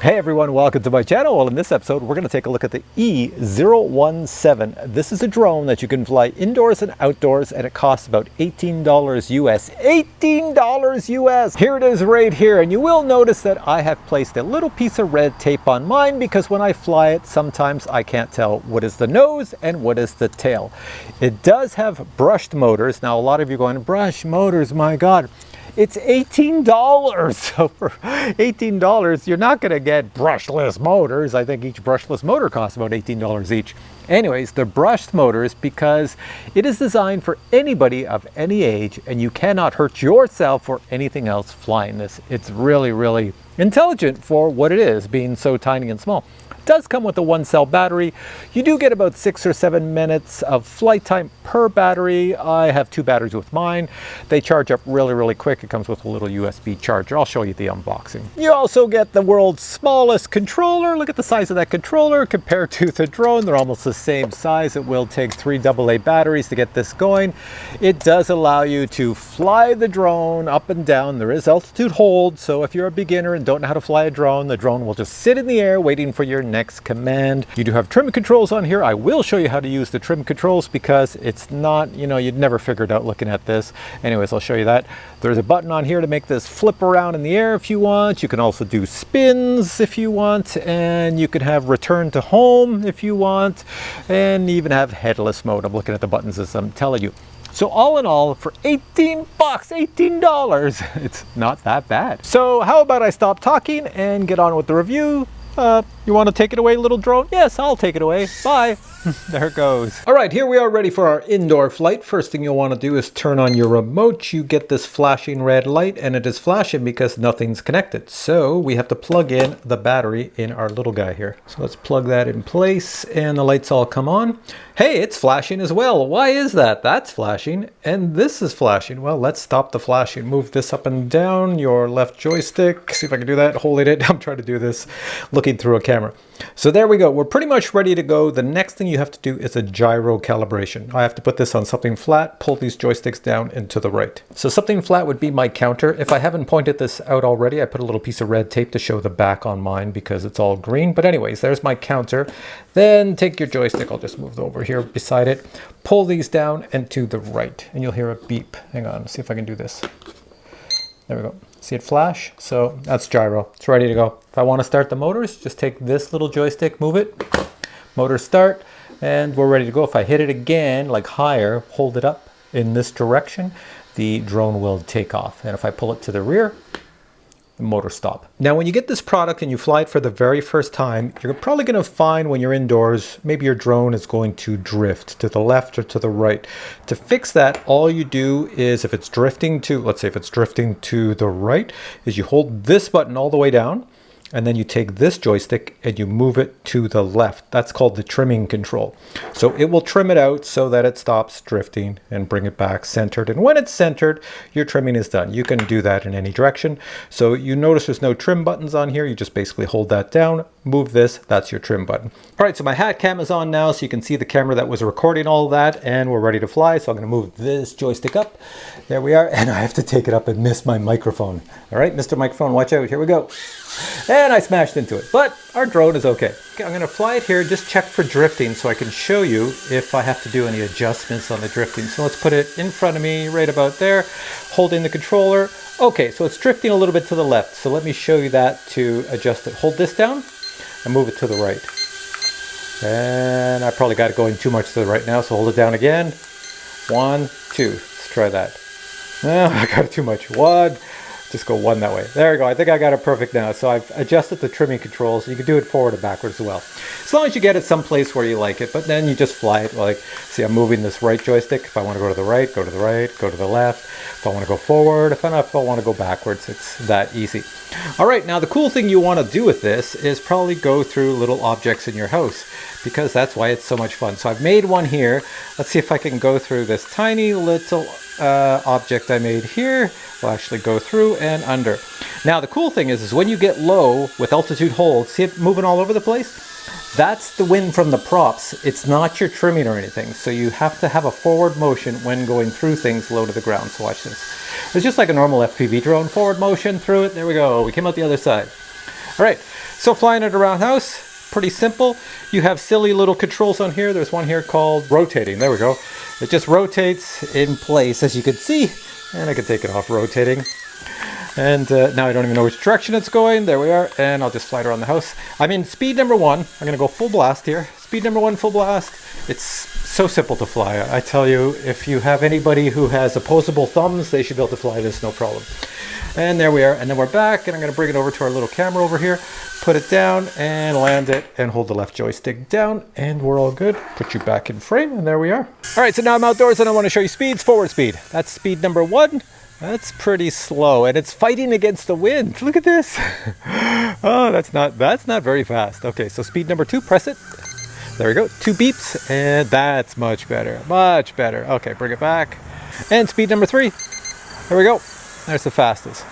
Hey everyone, welcome to my channel. Well, in this episode, we're going to take a look at the E017. This is a drone that you can fly indoors and outdoors, and it costs about $18 US. $18 US! Here it is right here, and you will notice that I have placed a little piece of red tape on mine because when I fly it, sometimes I can't tell what is the nose and what is the tail. It does have brushed motors. Now, a lot of you are going, brush motors, my God. It's $18. So for $18, you're not going to get brushless motors. I think each brushless motor costs about $18 each. Anyways, they're brushed motors because it is designed for anybody of any age, and you cannot hurt yourself or anything else flying this. It's really, really intelligent for what it is, being so tiny and small. Does come with a 1-cell battery. You do get about 6 or 7 minutes of flight time per battery. I have 2 batteries with mine. They charge up really, really quick. It comes with a little USB charger. I'll show you the unboxing. You also get the world's smallest controller. Look at the size of that controller compared to the drone. They're almost the same size. It will take 3 AA batteries to get this going. It does allow you to fly the drone up and down. There is altitude hold, so if you're a beginner and don't know how to fly a drone, the drone will just sit in the air waiting for your next command. You do have trim controls on here. I will show you how to use the trim controls because it's not, you'd never figure it out looking at this. Anyways, I'll show you that. There's a button on here to make this flip around in the air if you want. You can also do spins if you want, and you can have return to home if you want, and even have headless mode. I'm looking at the buttons as I'm telling you. So all in all, for 18 bucks, $18, it's not that bad. So how about I stop talking and get on with the review? You want to take it away, little drone? Yes, I'll take it away. Bye. There it goes. All right, here we are ready for our indoor flight. First thing you'll want to do is turn on your remote. You get this flashing red light, and it is flashing because nothing's connected. So we have to plug in the battery in our little guy here. So let's plug that in place, and the lights all come on. Hey, it's flashing as well. Why is that? That's flashing, and this is flashing. Well, let's stop the flashing. Move this up and down, your left joystick. See if I can do that, holding it. I'm trying to do this looking through a camera. So there we go. We're pretty much ready to go. The next thing you have to do is a gyro calibration. I have to put this on something flat, pull these joysticks down and to the right. So something flat would be my counter. If I haven't pointed this out already, I put a little piece of red tape to show the back on mine because it's all green. But anyways, there's my counter. Then take your joystick. I'll just move over here beside it. Pull these down and to the right, and you'll hear a beep. Hang on, let's see if I can do this. There we go. See it flash? So that's gyro. It's ready to go. If I want to start the motors, just take this little joystick, move it, motor start, and we're ready to go. If I hit it again, like higher, hold it up in this direction, the drone will take off. And if I pull it to the rear, the motor stop. Now, when you get this product and you fly it for the very first time, you're probably going to find when you're indoors, maybe your drone is going to drift to the left or to the right. To fix that, all you do is if it's drifting to, let's say if it's drifting to the right, is you hold this button all the way down, and then you take this joystick and you move it to the left. That's called the trimming control. So it will trim it out so that it stops drifting and bring it back centered. And when it's centered, your trimming is done. You can do that in any direction. So you notice there's no trim buttons on here. You just basically hold that down, move this, that's your trim button. All right, so my hat cam is on now, so you can see the camera that was recording all of that, and we're ready to fly. So I'm gonna move this joystick up. There we are, and I have to take it up and miss my microphone. All right, Mr. Microphone, watch out, here we go. And I smashed into it, but our drone is okay. I'm gonna fly it here, just check for drifting so I can show you if I have to do any adjustments on the drifting. So let's put it in front of me, right about there, holding the controller. Okay, so it's drifting a little bit to the left. So let me show you that to adjust it. Hold this down and move it to the right. And I probably got it going too much to the right now, so hold it down again. 1, 2, let's try that. No, I got it too much. 1, just go 1 that way. There we go. I think I got it perfect now. So I've adjusted the trimming controls. You can do it forward and backwards as well. As long as you get it someplace where you like it, but then you just fly it. Like, see, I'm moving this right joystick. If I want to go to the right, go to the right, go to the left. If I want to go forward, if I want to go backwards, it's that easy. All right, now the cool thing you want to do with this is probably go through little objects in your house, because that's why it's so much fun. So I've made one here. Let's see if I can go through this tiny little object I made here. We'll actually go through and under. Now the cool thing is when you get low with altitude hold, see it moving all over the place? That's the wind from the props. It's not your trimming or anything. So you have to have a forward motion when going through things low to the ground. So watch this. It's just like a normal FPV drone. Forward motion through it. There we go. We came out the other side. All right, so flying it around house, pretty simple. You have silly little controls on here. There's one here called rotating. There we go. It just rotates in place, as you can see. And I can take it off rotating. And now I don't even know which direction it's going. There we are. And I'll just fly it around the house. I'm in speed number 1. I'm going to go full blast here. Speed number 1, full blast. It's so simple to fly. I tell you, if you have anybody who has opposable thumbs, they should be able to fly this, no problem. And there we are. And then we're back. And I'm going to bring it over to our little camera over here. Put it down and land it and hold the left joystick down. And we're all good. Put you back in frame. And there we are. All right, so now I'm outdoors and I want to show you speeds. Forward speed. That's speed number 1. That's pretty slow, and it's fighting against the wind. Look at this. Oh, that's not very fast. Okay, so speed number 2, press it. There we go, 2 beeps, and that's much better, much better. Okay, bring it back. And speed number 3, there we go. There's the fastest.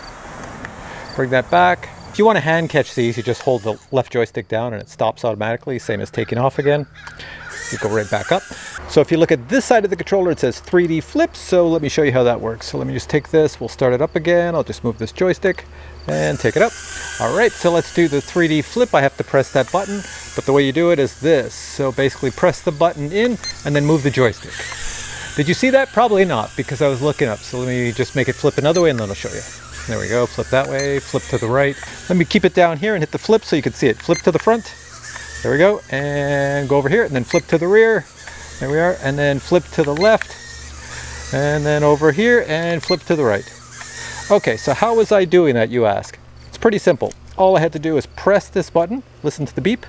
Bring that back. If you want to hand catch these, you just hold the left joystick down and it stops automatically, same as taking off again. You go right back up. So if you look at this side of the controller, it says 3D flip. So let me show you how that works. So let me just take this. We'll start it up again. I'll just move this joystick and take it up. All right, so let's do the 3D flip. I have to press that button, but the way you do it is this. So basically press the button in and then move the joystick. Did you see that? Probably not, because I was looking up. So let me just make it flip another way and then I'll show you. There we go, flip that way, flip to the right. Let me keep it down here and hit the flip so you can see it. Flip to the front. There we go, and go over here, and then flip to the rear. There we are, and then flip to the left, and then over here, and flip to the right. Okay, so how was I doing that, you ask? It's pretty simple. All I had to do is press this button, listen to the beep,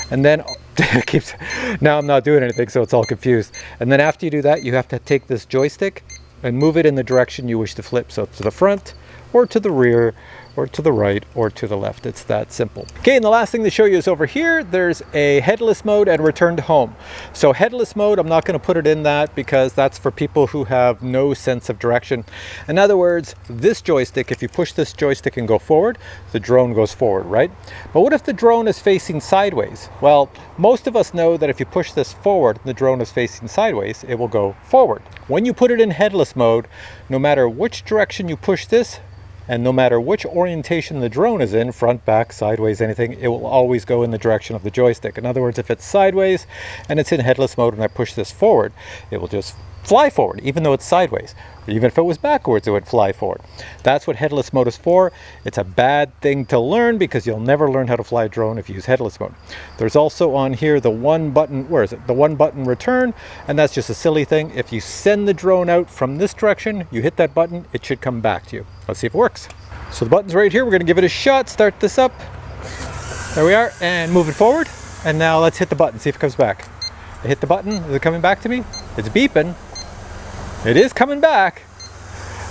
and then it keeps. Now I'm not doing anything, so it's all confused. And then after you do that, you have to take this joystick and move it in the direction you wish to flip. So to the front, or to the rear, or to the right, or to the left. It's that simple. Okay, and the last thing to show you is over here, there's a headless mode and return to home. So headless mode, I'm not going to put it in that because that's for people who have no sense of direction. In other words, this joystick, if you push this joystick and go forward, the drone goes forward, right? But what if the drone is facing sideways? Well, most of us know that if you push this forward, the drone is facing sideways, it will go forward. When you put it in headless mode, no matter which direction you push this, and no matter which orientation the drone is in, front, back, sideways, anything, it will always go in the direction of the joystick. In other words, if it's sideways and it's in headless mode and I push this forward, it will just fly forward, even though it's sideways. Even if it was backwards, it would fly forward. That's what headless mode is for. It's a bad thing to learn because you'll never learn how to fly a drone if you use headless mode. There's also on here the one button, where is it? The one button return, and that's just a silly thing. If you send the drone out from this direction, you hit that button, it should come back to you. Let's see if it works. So the button's right here. We're gonna give it a shot, start this up. There we are, and move it forward. And now let's hit the button, see if it comes back. I hit the button, is it coming back to me? It's beeping. It is coming back.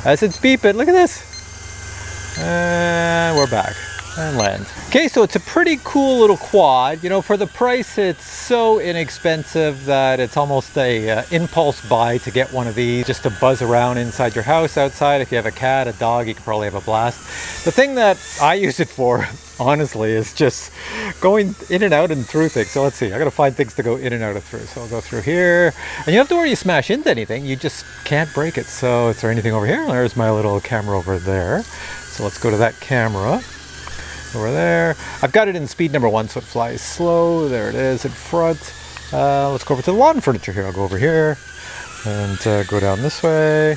As it's beeping, look at this. And we're back and land. Okay, so it's a pretty cool little quad. You know, for the price, it's so inexpensive that it's almost a impulse buy to get one of these just to buzz around inside your house, outside. If you have a cat, a dog, you could probably have a blast. The thing that I use it for, honestly, is just going in and out and through things. So let's see, I gotta find things to go in and out of through. So I'll go through here, and you don't have to worry you smash into anything, you just can't break it. So is there anything over here? There's my little camera over there. So let's go to that camera. Over there. I've got it in speed number 1, so it flies slow. There it is in front. Let's go over to the lawn furniture here. I'll go over here and go down this way,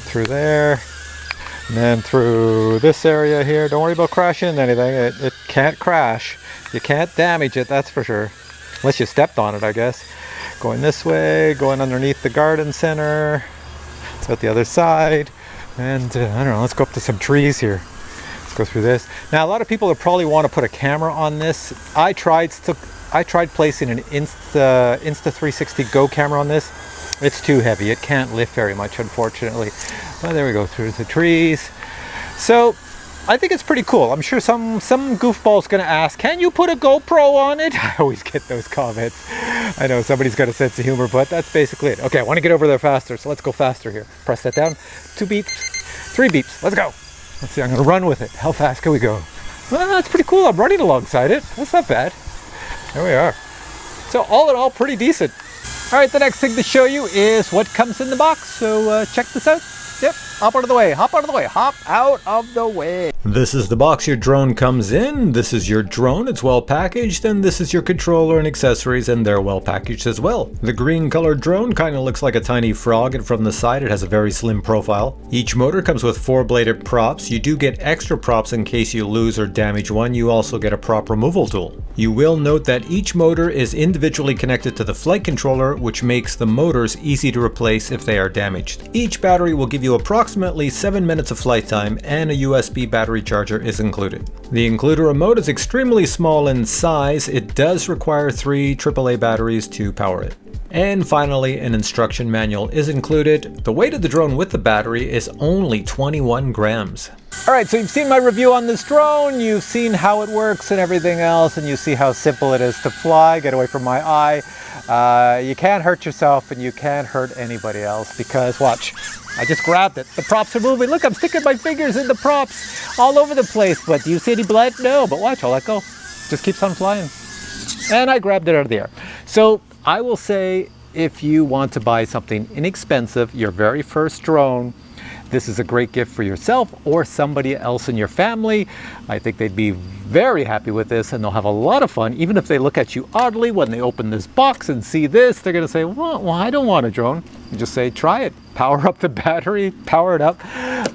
through there, and then through this area here. Don't worry about crashing into anything. It can't crash. You can't damage it, that's for sure. Unless you stepped on it, I guess. Going this way, going underneath the garden center. It's out the other side. And I don't know, let's go up to some trees here. Go through this. Now, a lot of people would probably want to put a camera on this. I tried placing an Insta360 Go camera on this. It's too heavy. It can't lift very much, unfortunately. Well, there we go, through the trees. So I think it's pretty cool. I'm sure some goofball's gonna ask, can you put a GoPro on it? I always get those comments. I know somebody's got a sense of humor, but that's basically it. Okay, I want to get over there faster, so let's go faster here. Press that down. 2 beeps, 3 beeps. Let's go. Let's see, I'm gonna run with it. How fast can we go? Well, that's pretty cool. I'm running alongside it. That's not bad. There we are. So all in all, pretty decent. All right, the next thing to show you is what comes in the box. So check this out. Yep. Hop out of the way, hop out of the way, hop out of the way. This is the box your drone comes in. This is your drone, it's well packaged, and this is your controller and accessories, and they're well packaged as well. The green colored drone kind of looks like a tiny frog, and from the side it has a very slim profile. Each motor comes with 4-bladed props. You do get extra props in case you lose or damage one. You also get a prop removal tool. You will note that each motor is individually connected to the flight controller, which makes the motors easy to replace if they are damaged. Each battery will give you approximately 7 minutes of flight time, and a USB battery charger is included. The includer remote is extremely small in size. It does require 3 AAA batteries to power it. And finally, an instruction manual is included. The weight of the drone with the battery is only 21 grams. Alright, so you've seen my review on this drone, you've seen how it works and everything else, and you see how simple it is to fly. Get away from my eye. You can't hurt yourself and you can't hurt anybody else because, watch, I just grabbed it. The props are moving. Look, I'm sticking my fingers in the props all over the place. But do you see any blood? No, but watch, I'll let go. Just keeps on flying. And I grabbed it out of the air. So I will say, if you want to buy something inexpensive, your very first drone, this is a great gift for yourself or somebody else in your family. I think they'd be very happy with this and they'll have a lot of fun. Even if they look at you oddly when they open this box and see this, they're gonna say, well, I don't want a drone. You just say, try it. Power up the battery, power it up,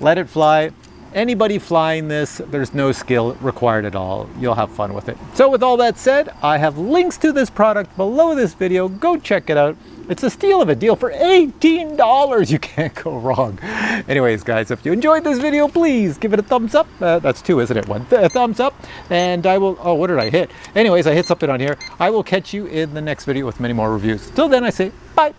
let it fly. Anybody flying this, there's no skill required at all. You'll have fun with it. So with all that said, I have links to this product below this video. Go check it out. It's a steal of a deal for $18. You can't go wrong. Anyways, guys, if you enjoyed this video, please give it a thumbs up. That's 2, isn't it? 1. A thumbs up. And I will, oh, what did I hit? Anyways, I hit something on here. I will catch you in the next video with many more reviews. Till then, I say bye.